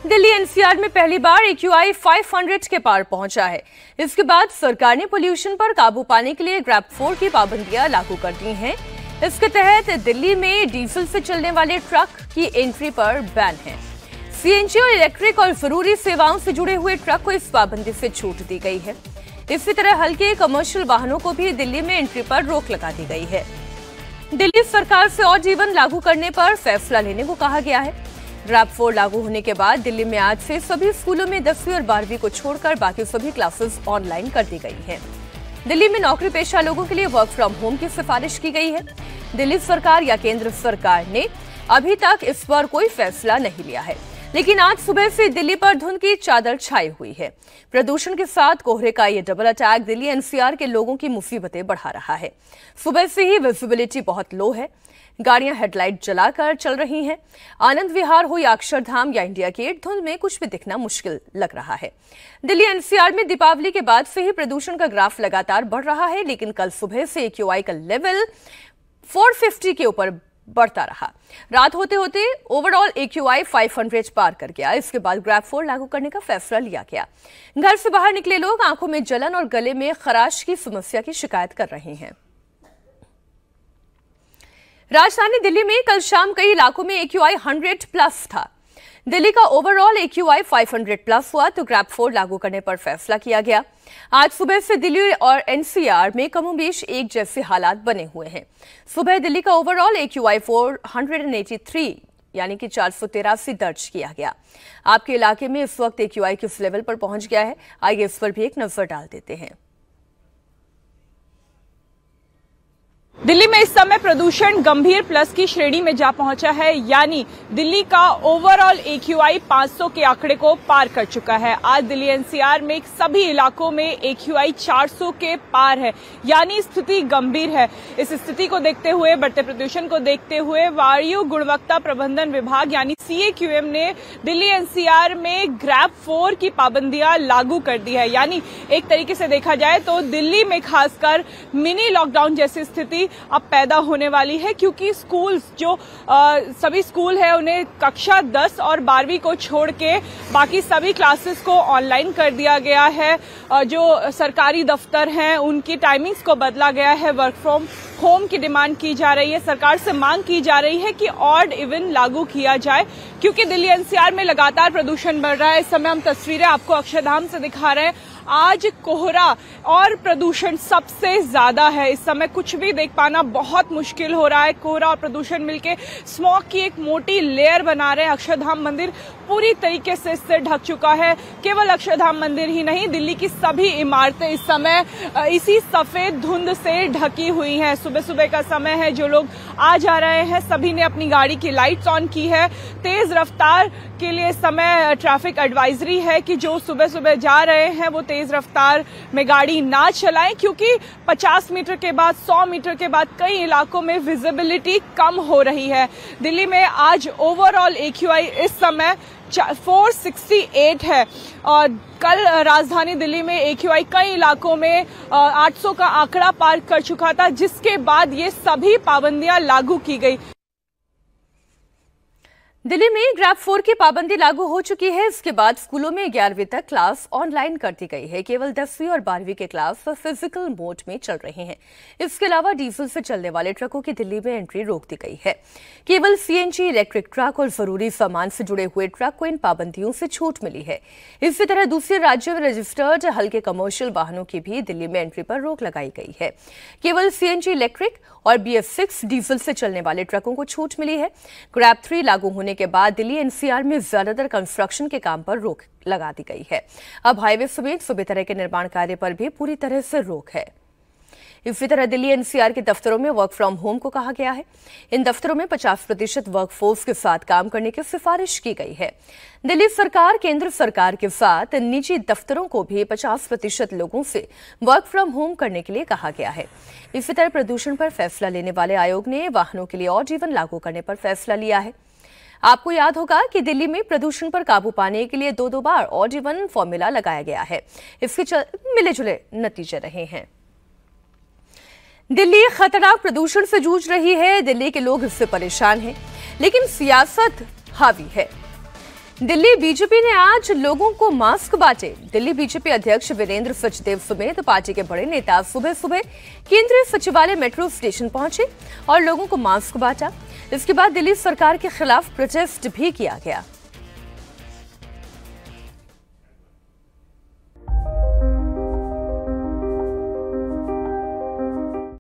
Delhi NCR में पहली बार AQI 500 के पार पहुंचा है। इसके बाद सरकार ने पोल्यूशन पर काबू पाने के लिए ग्रैप 4 की पाबंदियां लागू कर दी हैं। इसके तहत दिल्ली में डीजल से चलने वाले ट्रक की एंट्री पर बैन है। सीएनजी और इलेक्ट्रिक और जरूरी सेवाओं से जुड़े हुए ट्रक को इस पाबंदी से छूट दी गई है। इसी तरह हल्के कमर्शियल वाहनों को भी दिल्ली में एंट्री पर रोक लगा दी गई है। दिल्ली सरकार से ऑड इवन लागू करने पर फैसला लेने को कहा गया है। ग्रैप 4 लागू होने के बाद दिल्ली में आज से सभी स्कूलों में 10वीं और 12वीं को छोड़कर बाकी सभी क्लासेस ऑनलाइन कर दी गई हैं। दिल्ली में नौकरी पेशा लोगों के लिए वर्क फ्रॉम होम की सिफारिश की गई है। दिल्ली सरकार या केंद्र सरकार ने अभी तक इस पर कोई फैसला नहीं लिया है, लेकिन आज सुबह से दिल्ली पर धुंध की चादर छाई हुई है। प्रदूषण के साथ कोहरे का ये डबल अटैक दिल्ली एनसीआर के लोगों की मुसीबतें बढ़ा रहा है। सुबह से ही विजिबिलिटी बहुत लो है। गाड़ियां हेडलाइट जलाकर चल रही हैं। आनंद विहार हो या अक्षरधाम या इंडिया गेट, धुंध में कुछ भी दिखना मुश्किल लग रहा है। दिल्ली एनसीआर में दीपावली के बाद से ही प्रदूषण का ग्राफ लगातार बढ़ रहा है, लेकिन कल सुबह से AQI का लेवल 450 के ऊपर बढ़ता रहा। रात होते होते ओवरऑल AQI 500 पार कर गया। इसके बाद ग्रैप 4 लागू करने का फैसला लिया गया। घर से बाहर निकले लोग आंखों में जलन और गले में खराश की समस्या की शिकायत कर रहे हैं। राजधानी दिल्ली में कल शाम कई इलाकों में AQI 100 प्लस था। दिल्ली का ओवरऑल AQI 500 प्लस हुआ तो ग्रैप 4 लागू करने पर फैसला किया गया। आज सुबह से दिल्ली और एनसीआर में कमोबेश एक जैसे हालात बने हुए हैं। सुबह दिल्ली का ओवरऑल AQI 483 यानी कि 483 दर्ज किया गया। आपके इलाके में इस वक्त AQI किस लेवल पर पहुंच गया है, आइए इस पर भी एक नजर डाल देते हैं। दिल्ली में इस समय प्रदूषण गंभीर प्लस की श्रेणी में जा पहुंचा है, यानी दिल्ली का ओवरऑल AQI 500 के आंकड़े को पार कर चुका है। आज दिल्ली एनसीआर में सभी इलाकों में AQI 400 के पार है, यानी स्थिति गंभीर है। इस स्थिति को देखते हुए, बढ़ते प्रदूषण को देखते हुए वायु गुणवत्ता प्रबंधन विभाग यानी CAQM ने दिल्ली एनसीआर में ग्रैप 4 की पाबंदियां लागू कर दी है। यानी एक तरीके से देखा जाए तो दिल्ली में खासकर मिनी लॉकडाउन जैसी स्थिति अब पैदा होने वाली है, क्योंकि स्कूल जो सभी स्कूल है उन्हें कक्षा 10 और 12वीं को छोड़ के बाकी सभी क्लासेस को ऑनलाइन कर दिया गया है। जो सरकारी दफ्तर हैं उनकी टाइमिंग्स को बदला गया है। वर्क फ्रॉम होम की डिमांड की जा रही है। सरकार से मांग की जा रही है कि ऑड इवन लागू किया जाए, क्योंकि दिल्ली एनसीआर में लगातार प्रदूषण बढ़ रहा है। इस समय हम तस्वीरें आपको अक्षरधाम से दिखा रहे हैं। आज कोहरा और प्रदूषण सबसे ज्यादा है। इस समय कुछ भी देख पाना बहुत मुश्किल हो रहा है। कोहरा और प्रदूषण मिलके स्मॉग की एक मोटी लेयर बना रहे हैं। अक्षरधाम मंदिर पूरी तरीके से इससे ढक चुका है। केवल अक्षरधाम मंदिर ही नहीं, दिल्ली की सभी इमारतें इस समय इसी सफेद धुंध से ढकी हुई हैं। सुबह सुबह का समय है, जो लोग आ जा रहे हैं सभी ने अपनी गाड़ी की लाइट्स ऑन की है। तेज रफ्तार के लिए इस समय ट्रैफिक एडवाइजरी है कि जो सुबह सुबह जा रहे हैं वो तेज रफ्तार में गाड़ी ना चलाएं, क्योंकि 50 मीटर के बाद 100 मीटर के बाद कई इलाकों में विजिबिलिटी कम हो रही है। दिल्ली में आज ओवरऑल AQI इस समय 468 है और कल राजधानी दिल्ली में AQI कई इलाकों में 800 का आंकड़ा पार कर चुका था, जिसके बाद ये सभी पाबंदियां लागू की गई। दिल्ली में ग्रैप 4 की पाबंदी लागू हो चुकी है। इसके बाद स्कूलों में 11वीं तक क्लास ऑनलाइन कर दी गई है। केवल 10वीं और 12वीं के क्लास फिजिकल मोड में चल रहे हैं। इसके अलावा डीजल से चलने वाले ट्रकों की दिल्ली में एंट्री रोक दी गई है। केवल CNG, इलेक्ट्रिक ट्रक और जरूरी सामान से जुड़े हुए ट्रक को इन पाबंदियों से छूट मिली है। इसी तरह दूसरे राज्यों में रजिस्टर्ड हल्के कमर्शियल वाहनों की भी दिल्ली में एंट्री पर रोक लगाई गई है। केवल CNG, इलेक्ट्रिक और BS6 डीजल से चलने वाले ट्रकों को छूट मिली है। ग्रैप 3 लागू होने के बाद दिल्ली एनसीआर में ज्यादातर कंस्ट्रक्शन के काम पर रोक लगा दी गई है। अब हाईवे समेत सभी तरह के निर्माण कार्य पर भी पूरी तरह से रोक है। इसी तरह दिल्ली एनसीआर के दफ्तरों में वर्क फ्रॉम होम को कहा गया है। इन दफ्तरों में 50% वर्कफोर्स के साथ काम करने की सिफारिश की गई है। दिल्ली सरकार केंद्र सरकार के साथ निजी दफ्तरों को भी 50% लोगों से वर्क फ्रॉम होम करने के लिए कहा गया है। इसी तरह प्रदूषण पर फैसला लेने वाले आयोग ने वाहनों के लिए ऑड इवन लागू करने पर फैसला लिया है। आपको याद होगा कि दिल्ली में प्रदूषण पर काबू पाने के लिए 2 बार ऑड इवन फॉर्मूला लगाया गया है। इसके मिले जुले नतीजे रहे हैं। दिल्ली खतरनाक प्रदूषण से जूझ रही है। दिल्ली के लोग इससे परेशान हैं, लेकिन सियासत हावी है। दिल्ली बीजेपी ने आज लोगों को मास्क बांटे। दिल्ली बीजेपी अध्यक्ष वीरेंद्र सचदेव समेत पार्टी के बड़े नेता सुबह सुबह केंद्रीय सचिवालय मेट्रो स्टेशन पहुंचे और लोगों को मास्क बांटा। इसके बाद दिल्ली सरकार के खिलाफ प्रोटेस्ट भी किया गया।